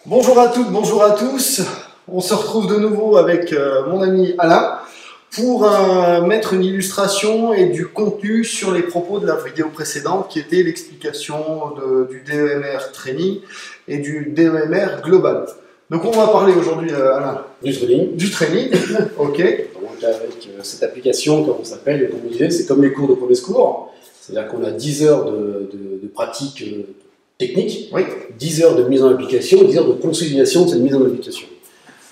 Bonjour à toutes, bonjour à tous. On se retrouve de nouveau avec mon ami Alain pour mettre une illustration et du contenu sur les propos de la vidéo précédente qui était l'explication du DEMR Training et du DEMR Global. Donc on va parler aujourd'hui, Alain, Du training. du training. Ok. Donc avec cette application, comme on s'appelle, comme on disait, c'est comme les cours de premier secours. C'est-à-dire qu'on a 10 heures de pratique technique, Oui. 10 heures de mise en application, 10 heures de consolidation de cette mise en application.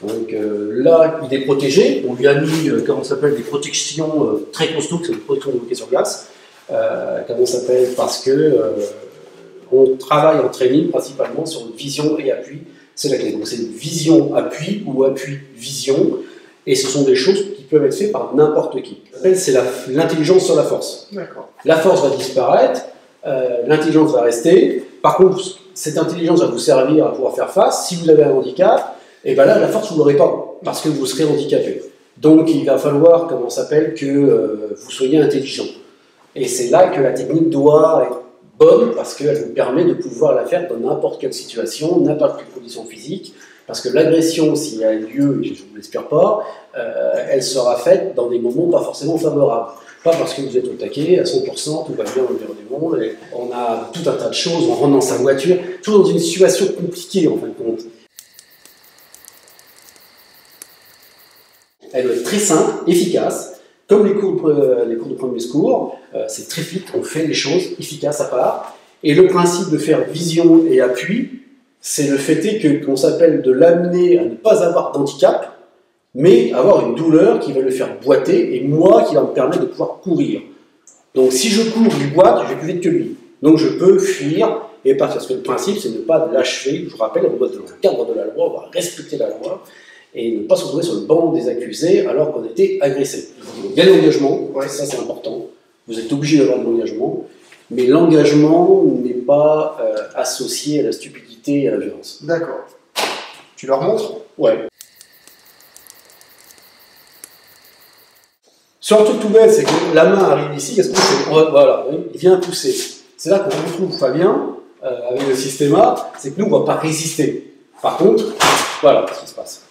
Donc là, il est protégé. On lui a mis, comment ça s'appelle, des protections très costauds, c'est des protections de hockey sur glace. Comment ça s'appelle, parce que on travaille en training principalement sur vision et appui. C'est la clé. Donc c'est vision-appui ou appui-vision. Et ce sont des choses qui peuvent être faites par n'importe qui. C'est l'intelligence sur la force. D'accord. La force va disparaître, l'intelligence va rester. Par contre, cette intelligence va vous servir à pouvoir faire face. Si vous avez un handicap, et ben là, la force, vous ne l'aurez pas, parce que vous serez handicapé. Donc, il va falloir, comment ça s'appelle, que vous soyez intelligent. Et c'est là que la technique doit être bonne, parce qu'elle vous permet de pouvoir la faire dans n'importe quelle situation, n'importe quelle condition physique. Parce que l'agression, s'il y a lieu, et je ne vous l'espère pas, elle sera faite dans des moments pas forcément favorables. Pas parce que vous êtes au taquet, à 100%, tout va bien dans l'environnement, et on a tout un tas de choses, on rentre dans sa voiture, toujours dans une situation compliquée en fin de compte. Elle doit être très simple, efficace, comme les cours de premier secours, c'est très vite, on fait les choses efficaces à part. Et le principe de faire vision et appui, c'est le fait qu'on s'appelle de l'amener à ne pas avoir d'handicap, mais avoir une douleur qui va le faire boiter, et moi qui va me permettre de pouvoir courir. Donc si je cours, lui boite, je vais plus vite que lui. Donc je peux fuir et partir. Parce que le principe, c'est de ne pas lâcher. Je vous rappelle, on doit être dans le cadre de la loi, on va respecter la loi, et ne pas se retrouver sur le banc des accusés alors qu'on a été agressé. Il y a l'engagement, ouais, ça c'est important. Vous êtes obligé d'avoir de l'engagement, mais l'engagement n'est pas associé à la stupidité et à la violence. D'accord. Tu leur montres? Ouais. Sur un truc tout bête, c'est que la main arrive ici, qu'est-ce qu'on fait? Voilà, il vient pousser. C'est là qu'on retrouve Fabien avec le systéma, c'est que nous, on ne va pas résister. Par contre, voilà ce qui se passe.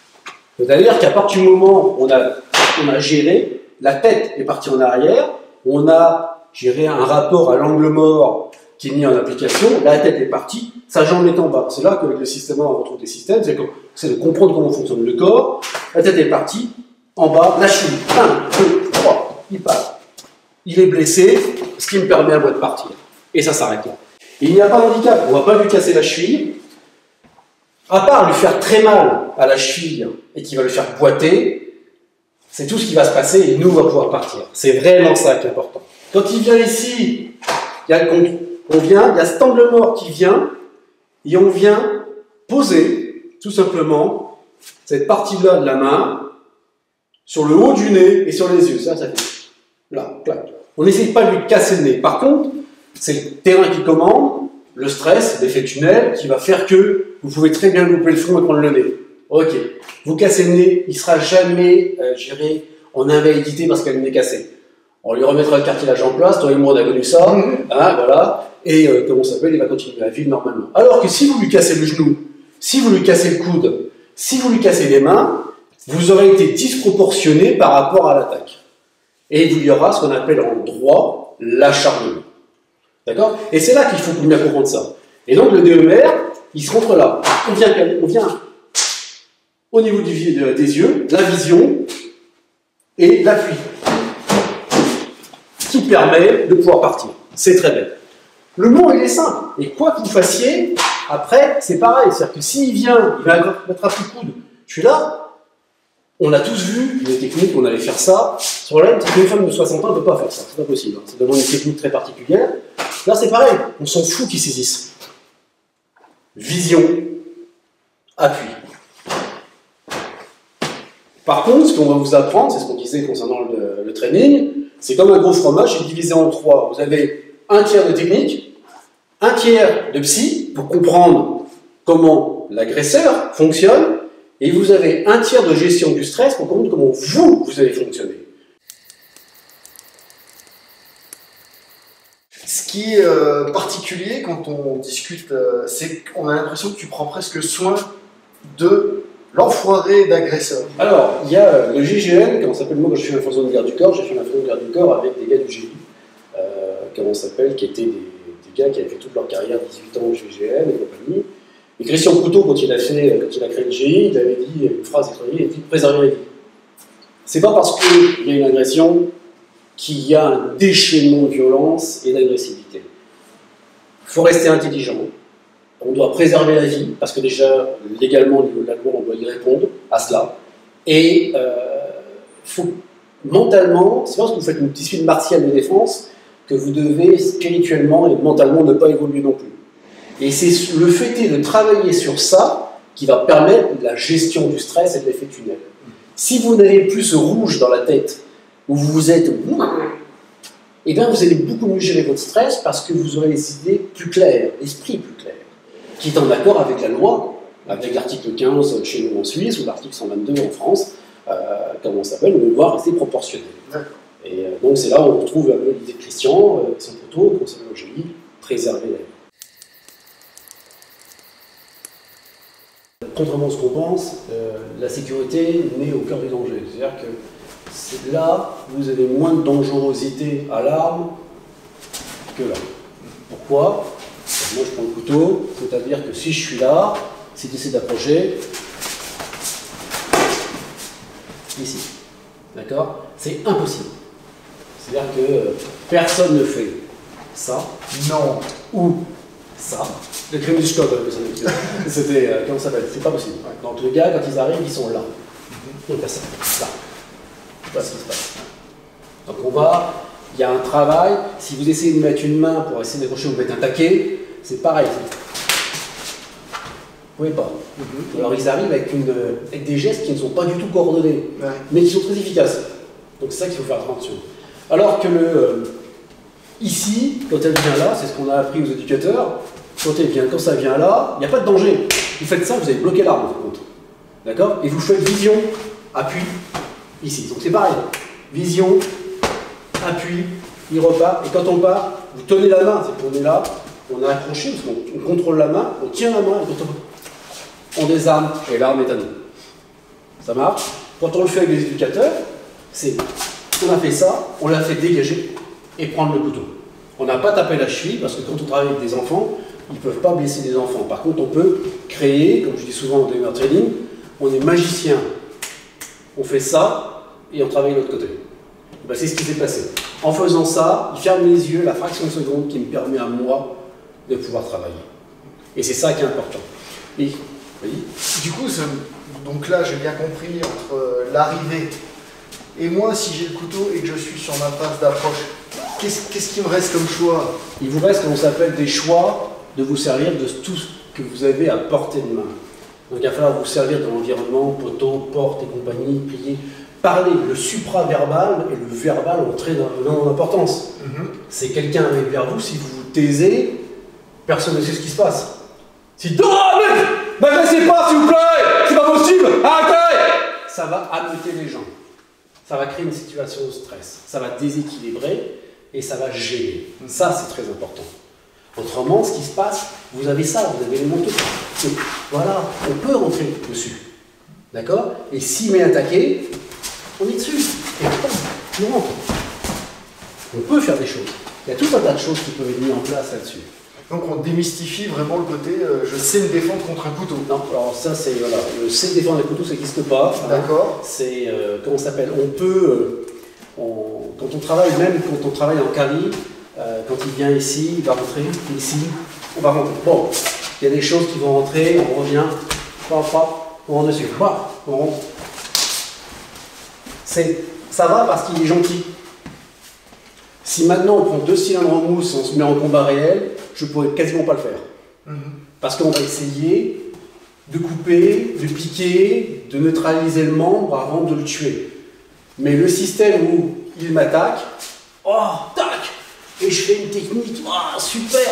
C'est-à-dire qu'à partir du moment où on a géré, la tête est partie en arrière, on a géré un rapport à l'angle mort qui est mis en application, la tête est partie, sa jambe est en bas. C'est là qu'avec le système, on retrouve des systèmes, c'est de comprendre comment fonctionne le corps, la tête est partie, en bas, la cheville, 1, 2, 3, il passe. Il est blessé, ce qui me permet à moi de partir. Et ça s'arrête là. Il n'y a pas d'handicap, on ne va pas lui casser la cheville, à part lui faire très mal à la cheville et qui va le faire boiter, c'est tout ce qui va se passer et nous, on va pouvoir partir. C'est vraiment ça qui est important. Quand il vient ici, il y a cet angle mort qui vient et on vient poser, tout simplement, cette partie-là de la main sur le haut du nez et sur les yeux. Ça fait là, clac. On n'essaye pas de lui casser le nez. Par contre, c'est le terrain qui commande, le stress, l'effet tunnel, qui va faire que vous pouvez très bien louper le front et prendre le nez. Ok. Vous cassez le nez, il ne sera jamais géré en invalidité parce qu'il a le nez cassé. On lui remettra le cartilage en place, toi et moi on a connu ça, hein, voilà, et comment ça s'appelle, il va continuer à vivre normalement. Alors que si vous lui cassez le genou, si vous lui cassez le coude, si vous lui cassez les mains, vous aurez été disproportionné par rapport à l'attaque. Et il y aura ce qu'on appelle en droit l'acharnement. D'accord? Et c'est là qu'il faut bien comprendre ça. Et donc le DEMR, il se rentre là. On vient au niveau des yeux, la vision et l'appui, qui permet de pouvoir partir. C'est très bête. Le mot, il est simple. Et quoi que vous fassiez, après, c'est pareil. C'est-à-dire que s'il vient, il va mettre un coup de coude. Je suis là. On a tous vu des techniques, on allait faire ça. Le problème, c'est qu'une femme de 60 ans ne peut pas faire ça. C'est pas possible. C'est vraiment une technique très particulière. Là, c'est pareil. On s'en fout qu'ils saisissent. Vision, appui. Par contre, ce qu'on va vous apprendre, c'est ce qu'on disait concernant le training, c'est comme un gros fromage, c'est divisé en 3. Vous avez un tiers de technique, un tiers de psy, pour comprendre comment l'agresseur fonctionne, et vous avez un tiers de gestion du stress pour comprendre comment vous allez fonctionner. Ce qui est particulier quand on discute, c'est qu'on a l'impression que tu prends presque soin de l'enfoiré d'agresseur. Alors, il y a le GIGN, comment ça s'appelle, moi quand je suis information de garde du corps, j'ai fait une information de garde du corps avec des gars du GI, comment ça s'appelle, qui étaient des gars qui avaient fait toute leur carrière, 18 ans au GIGN et compagnie. Et Christian Couteau, quand il a créé le GI, il avait dit une phrase extraordinaire, il a dit « préserver la vie ». C'est pas parce qu'il y a une agression qu'il y a un déchaînement de violence et d'agressivité. Il faut rester intelligent. On doit préserver la vie, parce que déjà, légalement, au niveau de la loi, on doit y répondre à cela. Et faut, mentalement, c'est parce que vous faites une discipline martiale de défense que vous devez spirituellement et mentalement ne pas évoluer non plus. Et c'est le fait de travailler sur ça qui va permettre la gestion du stress et de l'effet tunnel. Si vous n'avez plus ce rouge dans la tête, où vous êtes... Eh bien, vous allez beaucoup mieux gérer votre stress parce que vous aurez les idées plus claires, l'esprit plus clair, qui est en accord avec la loi, avec l'article 15 chez nous en Suisse ou l'article 122 en France, comment ça s'appelle, on doit rester proportionnel. Et donc c'est là où on retrouve un peu l'idée de Christian, son poteau, comme ça le GI, préserver la vie. Contrairement à ce qu'on pense, la sécurité naît au cœur du danger. C'est-à-dire que c'est là où vous avez moins de dangerosité à l'arme que là. Pourquoi? Moi je prends le couteau, c'est-à-dire que si je suis là, si tu essaies d'approcher, ici, d'accord? C'est impossible. C'est-à-dire que personne ne fait ça, non, ou ça. Le crime du Scott, c'était, comment ça s'appelle? C'est pas possible. Donc les gars, quand ils arrivent, ils sont là. Il n'y a personne. Là. Je sais pas ce qui se passe. Donc on va, il y a un travail. Si vous essayez de mettre une main pour essayer d'accrocher ou de mettre un taquet, c'est pareil. Vous pouvez pas. Alors ils arrivent avec des gestes qui ne sont pas du tout coordonnés, mais qui sont très efficaces. Donc c'est ça qu'il faut faire attention. Alors que ici, quand elle vient là, c'est ce qu'on a appris aux éducateurs, quand ça vient là, il n'y a pas de danger. Vous faites ça, vous allez bloquer l'arme, par contre. D'accord? Et vous faites vision, appui, ici. Donc c'est pareil. Vision, appui, il repart. Et quand on part, vous tenez la main. C'est qu'on est là, on a accroché, parce qu'on contrôle la main, on tient la main, et quand on désarme, et l'arme est à nous. Ça marche? Quand on le fait avec les éducateurs, c'est on a fait ça, on l'a fait dégager et prendre le couteau. On n'a pas tapé la cheville, parce que quand on travaille avec des enfants, ils ne peuvent pas blesser des enfants. Par contre, on peut créer, comme je dis souvent en Dreamer Training, on est magicien. On fait ça et on travaille de l'autre côté. Ben, c'est ce qui s'est passé. En faisant ça, il ferme les yeux la fraction de seconde qui me permet à moi de pouvoir travailler. Et c'est ça qui est important. Et, oui. Du coup, donc là, j'ai bien compris entre l'arrivée et moi, si j'ai le couteau et que je suis sur ma phase d'approche, qu'est-ce qui me reste comme choix? Il vous reste, comme on s'appelle, des choix de vous servir de tout ce que vous avez à portée de main. Donc il va falloir vous servir de l'environnement, poteau, porte et compagnie, plier. Parler, le supra-verbal et le verbal ont très grande importance. C'est quelqu'un arrive vers vous, si vous vous taisez, personne ne sait ce qui se passe. Si « Oh mec, m'agressez pas s'il vous plaît, c'est pas possible, arrêtez !» Ça va ameuter les gens. Ça va créer une situation de stress. Ça va déséquilibrer et ça va gêner. Ça, c'est très important. Autrement, ce qui se passe, vous avez ça, vous avez les manteaux. Voilà, on peut rentrer dessus. D'accord? Et s'il m'est attaqué, on est dessus. Et on rentre. On peut faire des choses. Il y a tout un tas de choses qui peuvent être mises en place là-dessus. Donc on démystifie vraiment le côté je sais me défendre contre un couteau. Non, alors ça c'est, voilà, le sais défendre un couteau, ça n'existe pas. D'accord. C'est, comment ça s'appelle? On peut, quand on travaille, même quand on travaille en Cali, quand il vient ici, il va rentrer, ici, on va rentrer. Bon, il y a des choses qui vont rentrer, on revient, on rentre dessus, on rentre. Ça va parce qu'il est gentil. Si maintenant on prend 2 cylindres en mousse et on se met en combat réel, je ne pourrais quasiment pas le faire. Parce qu'on va essayer de couper, de piquer, de neutraliser le membre avant de le tuer. Mais le système où il m'attaque, oh, tac, et je fais une technique, oh, super,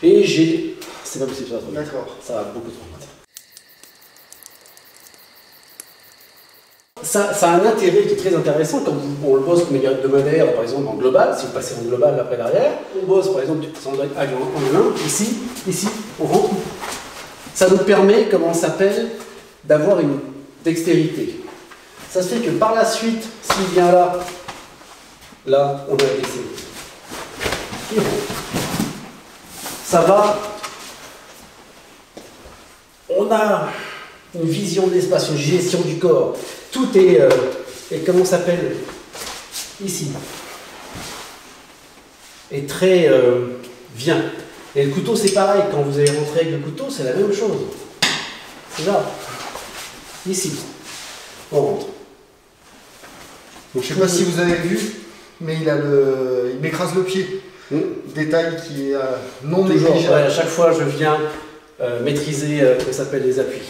et j'ai... C'est pas possible, ça va trop vite. D'accord. Ça va beaucoup trop vite. Ça a un intérêt qui est très intéressant quand on le bosse comme hebdomadaire, par exemple en global, si vous passez en global après derrière, on bosse par exemple en 1, ici, on rentre. Ça nous permet, comment on s'appelle, d'avoir une dextérité. Ça se fait que par la suite, s'il vient là, on a la dextérité. Ça va. On a une vision de l'espace, une gestion du corps. Tout est, comment ça s'appelle ici. Est très bien. Et le couteau, c'est pareil. Quand vous allez rentrer avec le couteau, c'est la même chose. C'est là. Ici. On rentre. Donc, je ne sais pas si vous avez vu, mais il m'écrase le pied. Détail qui est non négligeable. Ouais, à chaque fois, je viens maîtriser ce que s'appelle les appuis.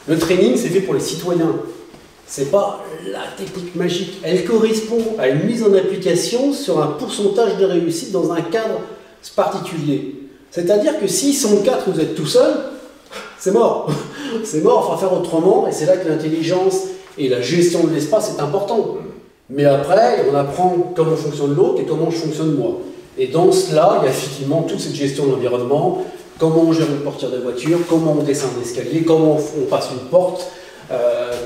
Le training, c'est fait pour les citoyens. C'est pas la technique magique. Elle correspond à une mise en application sur un pourcentage de réussite dans un cadre particulier. C'est-à-dire que s'ils sont 4, vous êtes tout seul, c'est mort. C'est mort, il faut faire autrement, et c'est là que l'intelligence et la gestion de l'espace est important. Mais après, on apprend comment fonctionne l'autre et comment je fonctionne moi. Et dans cela, il y a effectivement toute cette gestion de l'environnement, comment on gère une portière de voiture, comment on descend un escalier, comment on passe une porte,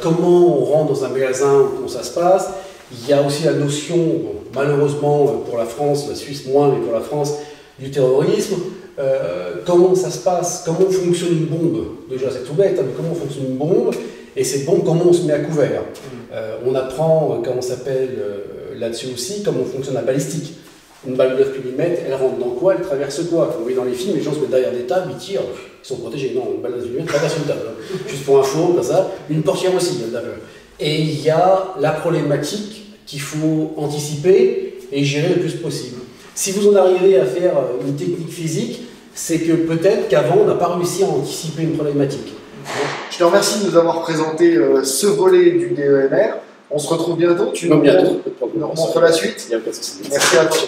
comment on rentre dans un magasin, comment ça se passe. Il y a aussi la notion, bon, malheureusement pour la France, la Suisse moins, mais pour la France, du terrorisme. Comment ça se passe, comment fonctionne une bombe. Déjà c'est tout bête, hein, mais comment fonctionne une bombe, et cette bombe, comment on se met à couvert. On apprend, comment ça s'appelle là-dessus aussi, comment fonctionne la balistique. Une balle de 9 mm, elle rentre dans quoi, elle traverse quoi. Vous voyez dans les films, les gens se mettent derrière des tables, ils tirent, ils sont protégés. Non, une balle de 9 mm traverse une table. Juste pour info, comme ça. Une portière aussi. Et il y a la problématique qu'il faut anticiper et gérer le plus possible. Si vous en arrivez à faire une technique physique, c'est que peut-être qu'avant, on n'a pas réussi à anticiper une problématique. Je te remercie de nous avoir présenté ce volet du DEMR. On se retrouve bientôt. Tu nous montres la suite. Il n'y a pas de souci. Merci à toi.